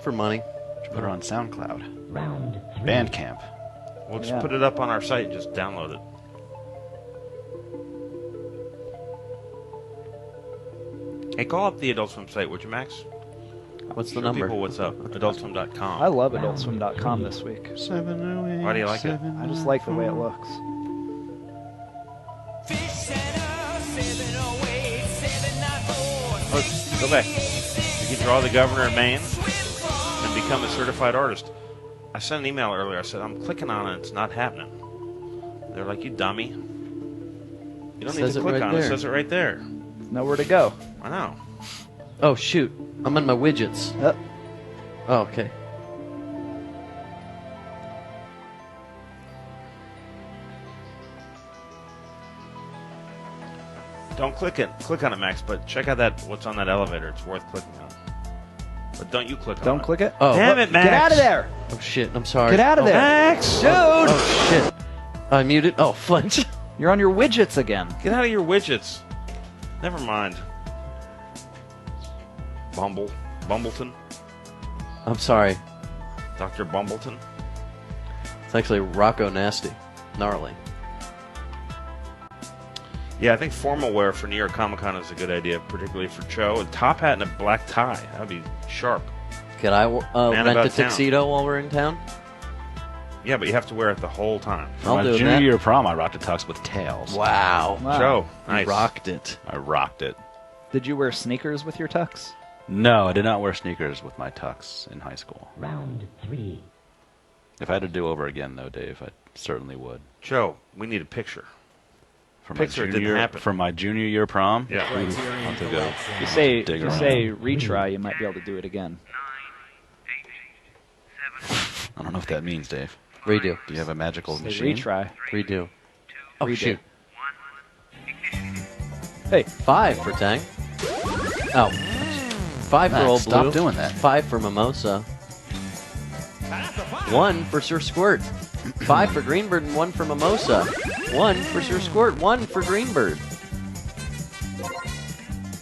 For money. Put her on SoundCloud. Round 3. Bandcamp. We'll just put it up on our site and just download it. Hey, call up the Adult Swim site, would you, Max? What's the Show number? people what's up. AdultSwim.com. I love AdultSwim.com this week. Why do you like it? I just like the way it looks. Go back. You can draw the governor of Maine and become a certified artist. I sent an email earlier. I said, I'm clicking on it. It's not happening. They're like, you dummy. You don't need Says to it click right on it. It there. says it right there. Nowhere to go. I know. Oh, shoot. I'm in my widgets. Yep. Oh, okay. Don't click on it, Max, but check out what's on that elevator. It's worth clicking on. But don't you click on it. Don't click it? Oh. Damn it, Max. Get out of there! Oh, shit. I'm sorry. Get out of Oh, there! Max! Dude! Oh, shit. I muted. Oh, flinch. You're on your widgets again. Get out of your widgets. Never mind. Bumbleton. I'm sorry. Dr. Bumbleton. It's actually Rocco Nasty. Gnarly. Yeah, I think formal wear for New York Comic Con is a good idea, particularly for Cho. A top hat and a black tie. That would be sharp. Could I Man rent about a town. tuxedo while we're in town? Yeah, but you have to wear it the whole time. For I'll my do junior that. year prom, I rocked a tux with tails. Wow. Cho, You nice. rocked it. I rocked it. Did you wear sneakers with your tux? No, I did not wear sneakers with my tux in high school. Round 3. If I had to do over again, though, Dave, I certainly would. Cho, we need a picture. For Picture, it didn't happen. For my junior year prom? Yeah. I'll have to go. If you say, dig if you around. say retry, you might be able to do it again. I don't know what that means, Dave. Redo. Do you have a magical Say machine? retry. Redo. Oh, Redo. shoot. Hey. 5 for Tang. Oh. 5 for Max, Old stop Blue. doing that. 5 for Mimosa. 1 for Sir Squirt. 5 for Greenbird and 1 for Mimosa. 1 for Sir Squirt. 1 for Greenbird.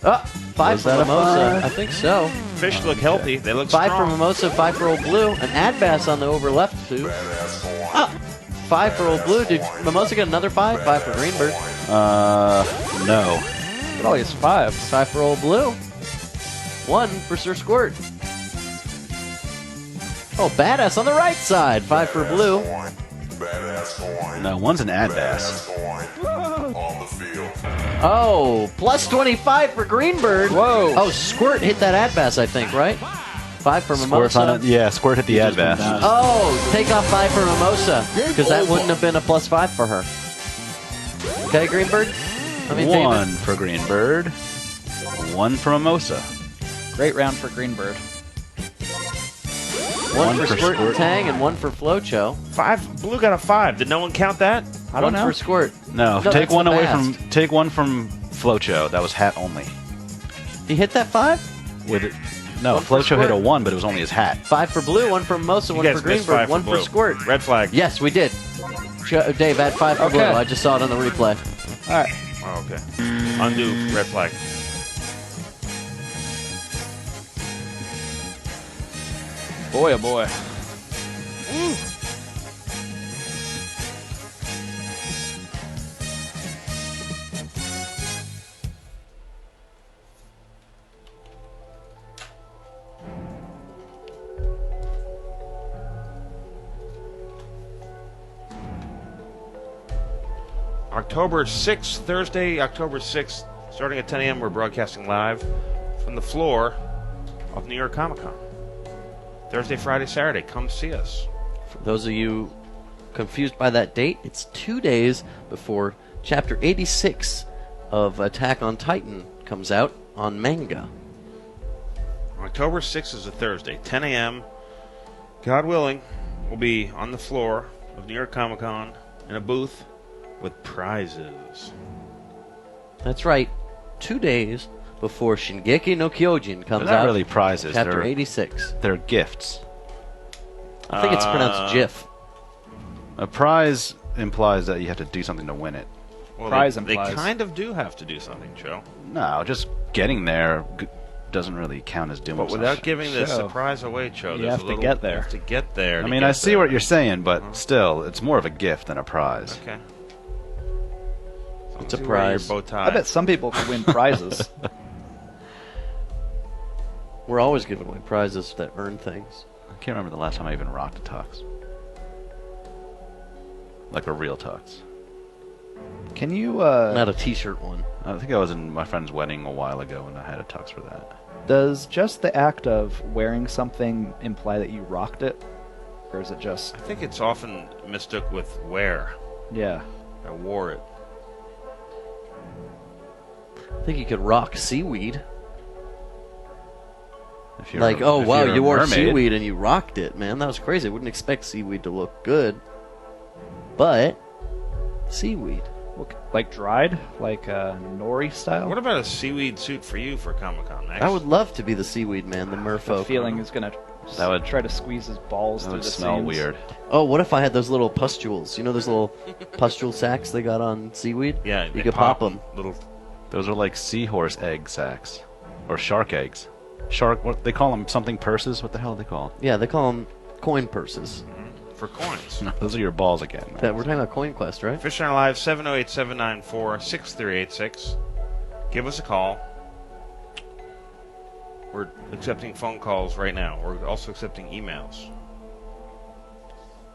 5 Was for that a Mimosa. five? I think so. Fish look healthy. They look 5 for strong. Mimosa, 5 for Old Blue. An ad bass on the over left too. 5 for Old Blue. Did Mimosa get another 5? 5 for Greenbird. No. Look at all these 5s. 5 for Old Blue. 1 for Sir Squirt. Oh, Badass on the right side. 5 for Blue. No, one's an ad bass. Oh, plus 25 for Greenbird. Whoa. Oh, Squirt hit that ad bass, I think, right? 5 for Squirt's on Mimosa. it. Yeah, Squirt hit the ad bass. Oh, take off 5 for Mimosa, because that wouldn't have been a plus 5 for her. Okay, Greenbird? I mean, 1 David. for Greenbird. 1 for Mimosa. Great round for Greenbird. 1 for Squirt and Tang, and 1 for Flocho. 5. Blue got a 5. Did no one count that? I don't know. 1 for Squirt. No, No, take that's one the away best. from Flocho. That was hat only. He hit that 5? With it, no, 1 for Flocho hit a Squirt. 1, but it was only his hat. 5 for Blue, 1 for Mimosa, You 1 guys for missed Greenbird, 5 for 1 for Blue. Squirt. Red flag. Yes, we did. Dave, add 5 for Blue. Okay. I just saw it on the replay. All right. Oh, okay. Undo red flag. Boy, oh boy. October 6th, Thursday, October 6th, starting at 10 a.m., we're broadcasting live from the floor of New York Comic Con. Thursday, Friday, Saturday. Come see us. For those of you confused by that date, it's 2 days before Chapter 86 of Attack on Titan comes out on manga. October 6th is a Thursday, 10 a.m. God willing, we'll be on the floor of New York Comic Con in a booth with prizes. That's right, 2 days before Shingeki no Kyojin comes They're not out. really prizes. Chapter They're 86. They're gifts. I think it's pronounced GIF. A prize implies that you have to do something to win it. Well, Prize they implies. kind of do have to do something, Joe. No, just getting there doesn't really count as doing But without something. giving the So, surprise away, Joe, you there's have a to little, get there. You have to get there. I to mean, get I see there. what you're saying, but still, it's more of a gift than a prize. Okay. It's a So you wear your prize. bow tie. I bet some people could win prizes. We're always giving away prizes that earn things. I can't remember the last time I even rocked a tux. Like a real tux. Can you, Not a t-shirt one. I think I was in my friend's wedding a while ago and I had a tux for that. does just the act of wearing something imply that you rocked it? Or is it just... I think it's often mistook with wear. Yeah. I wore it. I think you could rock seaweed. If you're Like, a- oh if wow, you're a you wore mermaid. seaweed and you rocked it, man. That was crazy. I wouldn't expect seaweed to look good. But, seaweed. Like dried? Like nori style? What about a seaweed suit for you for Comic-Con, Max? I would love to be the seaweed man, the merfolk. The feeling is gonna That would- try to squeeze his balls That through would the smell seams. weird. Oh, what if I had those little pustules? You know those little pustule sacks they got on seaweed? Yeah, you they could pop them. Little. Those are like seahorse egg sacs. Or shark eggs. Shark, what they call them? Something purses? What the hell are they called? Yeah, they call them coin purses. For coins. No, those are your balls again. We're talking about Coin Quest, right? Fishcenter Live, 708-794-6386. Give us a call. We're accepting phone calls right now. We're also accepting emails.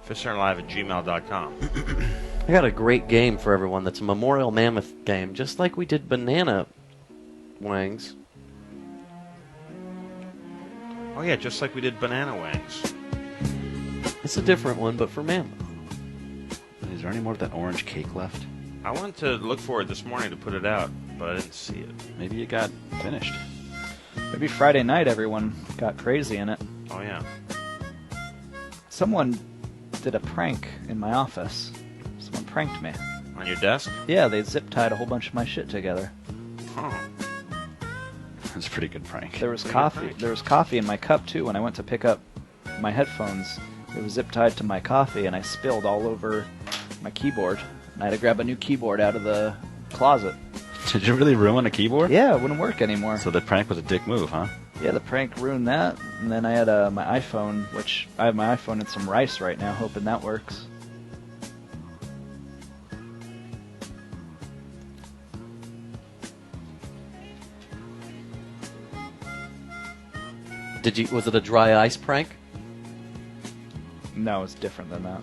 FishcenterLive@gmail.com. I got a great game for everyone that's a Memorial Mammoth game, just like we did Banana Wangs. Oh, yeah, just like we did Banana Wings. It's a different one, but for Mammoth. Is there any more of that orange cake left? I wanted to look for it this morning to put it out, but I didn't see it. Maybe it got finished. Maybe Friday night everyone got crazy in it. Oh, yeah. Someone did a prank in my office. Someone pranked me. On your desk? Yeah, they zip tied a whole bunch of my shit together. Oh. It's a pretty good prank. There was coffee. There was coffee in my cup too. When I went to pick up my headphones, it was zip tied to my coffee, and I spilled all over my keyboard. And I had to grab a new keyboard out of the closet. Did you really ruin a keyboard? Yeah, it wouldn't work anymore. So the prank was a dick move, huh? Yeah, the prank ruined that. And then I had my iPhone, which I have my iPhone in some rice right now, hoping that works. Was it a dry ice prank? No, it's different than that.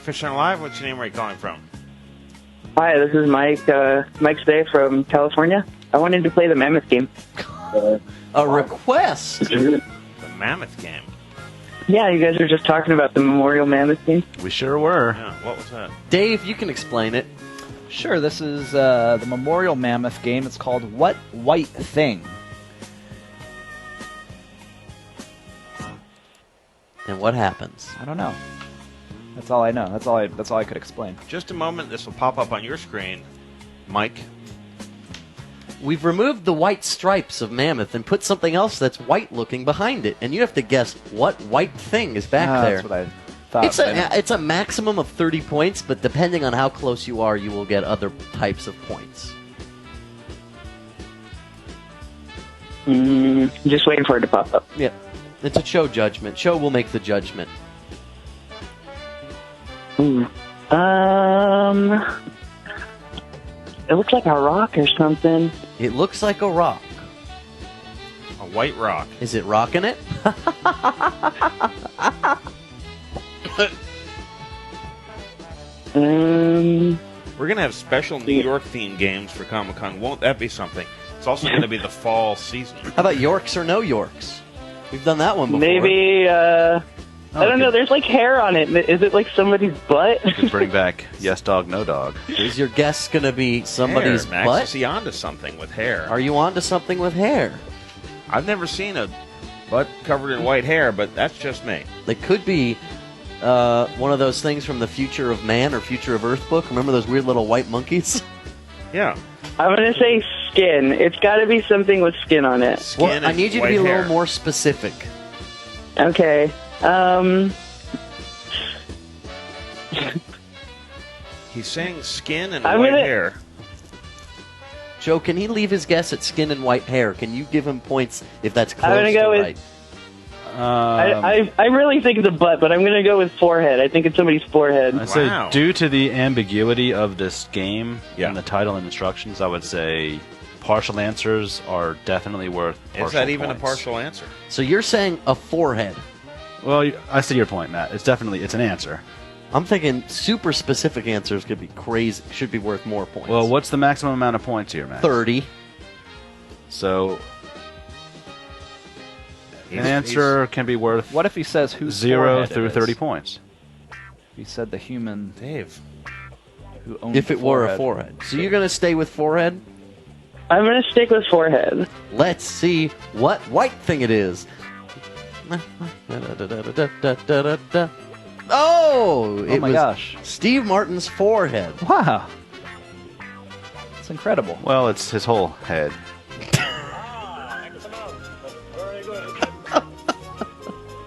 Fishcenter Live, what's your name? Where are you calling from? Hi, this is Mike. Mike Stay from California. I wanted to play the Mammoth game. A request? The Mammoth game? Yeah, you guys were just talking about the Memorial Mammoth game. We sure were. Yeah, what was that? Dave, you can explain it. Sure, this is the Memorial Mammoth game. It's called What White Thing? And what happens? I don't know. That's all I know. That's all I could explain. Just a moment, this will pop up on your screen, Mike. We've removed the white stripes of Mammoth and put something else that's white looking behind it, and you have to guess what white thing is back there. That's what I thought. It's a maximum of 30 points, but depending on how close you are, you will get other types of points. Just waiting for it to pop up. Yeah. It's a show judgment. Show will make the judgment. It looks like a rock or something. It looks like a rock. A white rock. Is it rocking it? We're going to have special New York themed games for Comic-Con. Won't that be something? It's also going to be the fall season. How about Yorks or no Yorks? We've done that one before. Maybe, I don't know, there's like hair on it. Is it like somebody's butt? Could bring back Yes Dog, No Dog. Is your guess going to be somebody's hair, Max. butt? Is he onto something with hair? Are you onto something with hair? I've never seen a butt covered in white hair, but that's just me. It could be one of those things from the Future of Man or Future of Earth book. Remember those weird little white monkeys? Yeah. I'm going to say skin. It's got to be something with skin on it. Skin Well, I and need you to white be a hair. little more specific. Okay. He's saying skin and I'm white gonna- hair. Joe, can he leave his guess at skin and white hair? Can you give him points if that's close I'm gonna to go with- right? I really think it's a butt, but I'm going to go with forehead. I think it's somebody's forehead. I say, due to the ambiguity of this game and the title and instructions, I would say partial answers are definitely worth partial Is that even points. a partial answer? So you're saying a forehead. Well, I see your point, Matt. It's an answer. I'm thinking super specific answers could be crazy. Should be worth more points. Well, what's the maximum amount of points here, Matt? 30. So an answer can be worth What if he says whose 0 forehead through it is? 30 points. He said the human Dave who owned If the it were a forehead. So you're going to stay with forehead? I'm going to stick with forehead. Let's see what white thing it is. Oh! Oh my gosh. Steve Martin's forehead. Wow. It's incredible. Well, it's his whole head.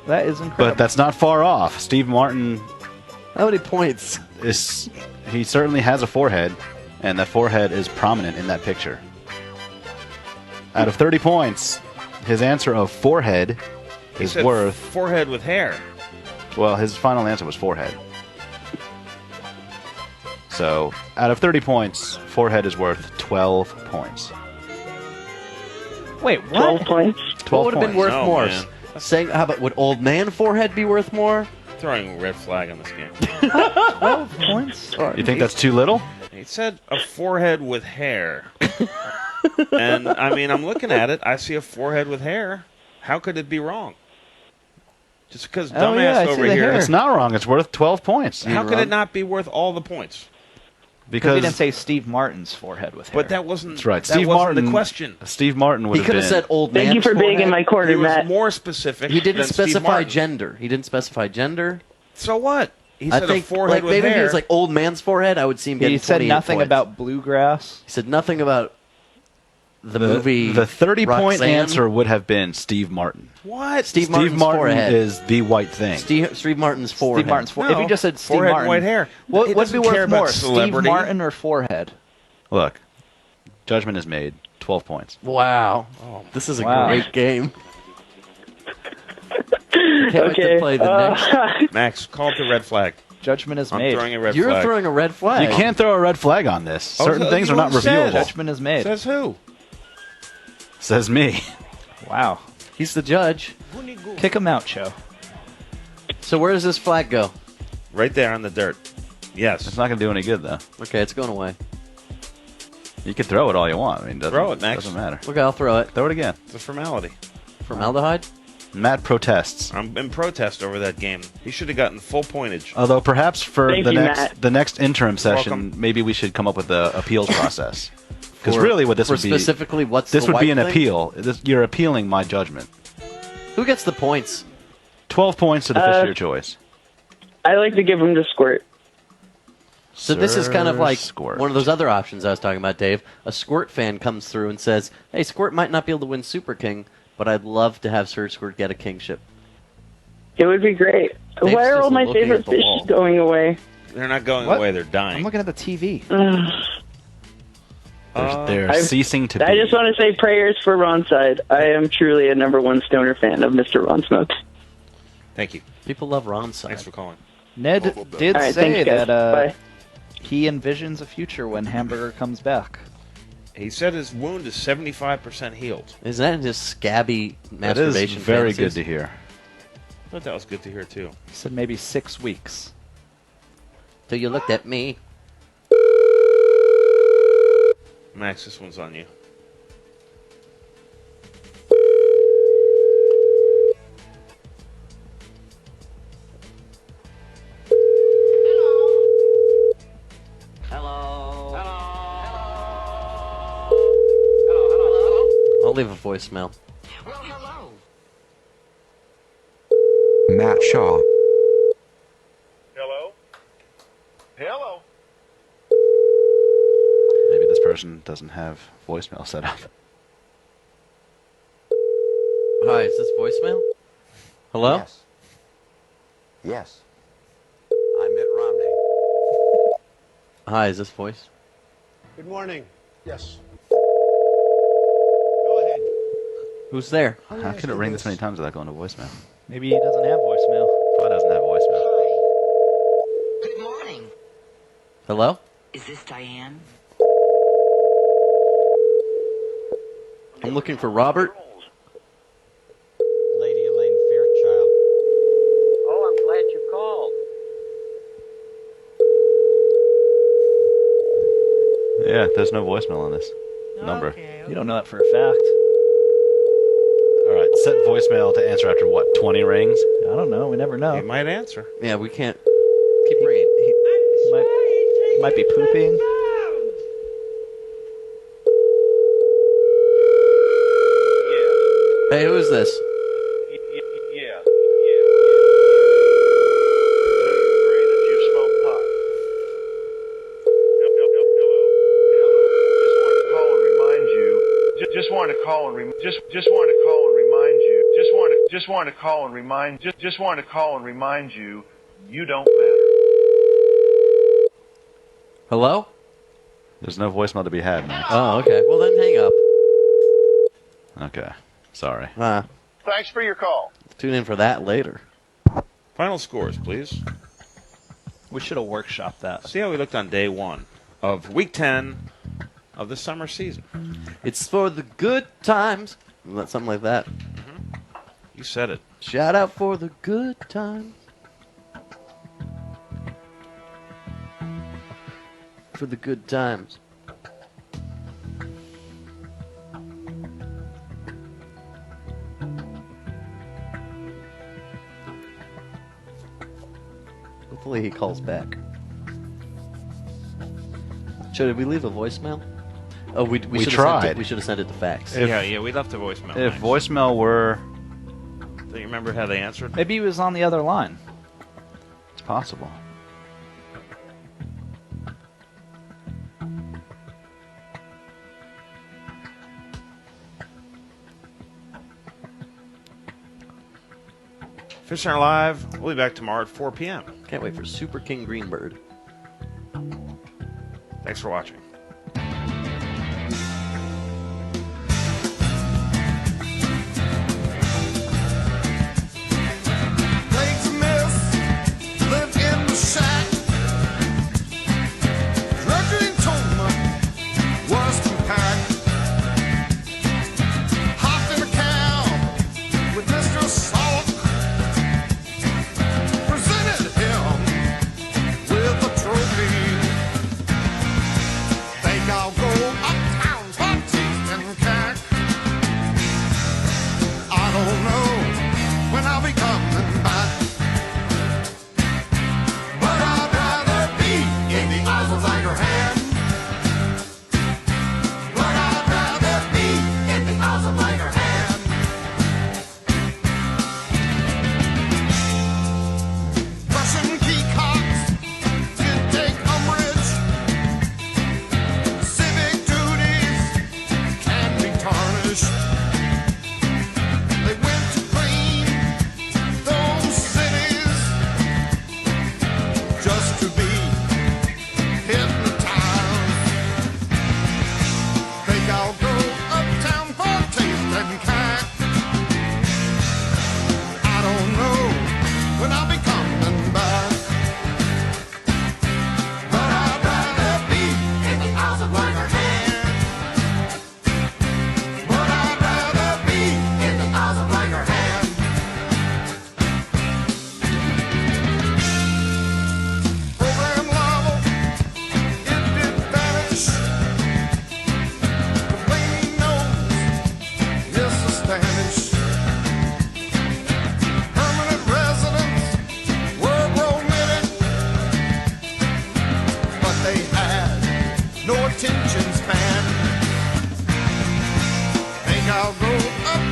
That is incredible. But that's not far off. Steve Martin How many points? he certainly has a forehead, and that forehead is prominent in that picture. Out of 30 points, his answer of forehead He is said worth... forehead with hair. Well, his final answer was forehead. So, out of 30 points, forehead is worth 12 points. Wait, 12 points? 12 What would have been points. worth Oh, more? man. Saying, how about would old man forehead be worth more? Throwing a red flag on this game. 12 points? You think that's too little? He said a forehead with hair. And, I mean, I'm looking at it. I see a forehead with hair. How could it be wrong? Just because Oh, yeah, I dumbass see over the here. hair. It's not wrong. It's worth 12 points. How could it not be worth all the points? Because he didn't Because say Steve Martin's forehead with hair. But that wasn't, that's right. that Steve wasn't Martin. the question. Steve Martin would He have could been. have said old man. Thank you for being in my corner, He was Matt. more specific He didn't than Steve specify Martin. gender. He didn't specify gender. So what? He I said think a forehead with maybe if hair. he was like old man's forehead, I would see him getting He said 28 nothing points. about bluegrass. He said nothing about the movie. The 30-point Roxanne. answer would have been Steve Martin. What? Steve Steve Martin's Martin forehead. is the white thing. Steve Martin's forehead. Steve Martin's forehead. If you just said Steve Forehead and Martin, white hair. What He would be doesn't care worth about more, Steve celebrity. Martin or forehead? Look, judgment is made. 12 points. Wow. This is a Wow. great game. Can't wait to play the next. Max, call it the red flag. Judgment is I'm made. throwing a red You're flag. throwing a red flag. You can't throw a red flag on this. Certain things are not who says? reviewable. Judgment is made. Says who? Says me. Wow. He's the judge. Kick him out, Cho. So where does this flag go? Right there on the dirt. Yes. It's not going to do any good, though. Okay, it's going away. You can throw it all you want. I mean, Throw it, Max. Doesn't matter. Okay, I'll throw it. Throw it again. It's a formality. Formaldehyde? Matt protests. I'm in protest over that game. He should have gotten full pointage. Although perhaps for Thank the you, next Matt. the next interim session, Welcome. maybe we should come up with the appeals process. Because For- really, what this for would be specifically what's this the would be white an thing? appeal. You're appealing my judgment. Who gets the points? 12 points to the fish of your choice. I like to give him the squirt. So this is kind of like Squirt. one of those other options I was talking about, Dave. A Squirt fan comes through and says, "Hey, Squirt might not be able to win Super King, but I'd love to have Sir Squirt get a kingship." It would be great. Dave's Why are just all my looking favorite at the fish wall. going away? They're not going What? away. They're I'm dying. looking at the TV. They're ceasing to be. I just want to say prayers for Ronside. I am truly a #1 stoner fan of Mr. Ron Smokes. Thank you. People love Ronside. Thanks for calling. Ned did All right, say thanks, guys. that Bye. he envisions a future when Hamburger comes back. He said his wound is 75% healed. Isn't that just scabby That is masturbation? very fantasies? good to hear. I thought that was good to hear, too. He said maybe 6 weeks. Till you looked at me. Max, this one's on you. I'll leave a voicemail. Matt Shaw. Hello? Hello? Maybe this person doesn't have voicemail set up. Hi, is this voicemail? Hello? Yes. Yes. I'm Mitt Romney. Hi, is this voice? Good morning. Yes. Who's there? How can it ring this many times without going to voicemail? Maybe he doesn't have voicemail. Why doesn't have voicemail? Good morning. Hello? Is this Diane? I'm looking for Robert. Lady Elaine Fairchild. Oh, I'm glad you called. Yeah, there's no voicemail on this number. You don't know that for a fact. All right, set voicemail to answer after what, 20 rings? I don't know. We never know. He might answer. Yeah, we can't keep ringing. He might be pooping. Hey, who is this? Yeah. Just wanted to call and remind you, you don't matter. Hello? There's no voicemail to be had, man. Oh, okay. Well, then hang up. Okay, sorry. Thanks for your call. Tune in for that later. Final scores, please. We should have workshopped that. See how we looked on day 1 of week 10 of the summer season. It's for the good times. Something like that. You said it. Shout out for the good times. For the good times. Hopefully he calls back. Should we leave a voicemail? Oh, we We should have tried. sent it. We should have sent it to fax. Yeah, we left a voicemail. If Max. voicemail were... Do you remember how they answered? Maybe he was on the other line. It's possible. Fishcenter Live. We'll be back tomorrow at 4 p.m. Can't wait for Super King Greenbird. Thanks for watching. Legs a miss, lived in the shack. Drudgery and Toma was compact. Hopped in a cow with Mr. Salt. Presented him with a trophy. Think I'll go uptown for teeth and cack. I don't know when I'll be coming back. But I'd rather be in the arms of like her hand. But I'd rather be in the arms of like her hand. Russian peacocks did take umbrage. Civic duties can be tarnished. They went to clean those cities just to be hypnotized. Think I'll go uptown for taste and cack. I don't know when I'll be coming back. But I'd rather be in the arms of like her hand. But I'd rather be in the arms of like her hand. Program level, it did vanish. Complaining nose, yes, the Spanish. Permanent residents were prohibited, but they had no attention span. Think I'll go up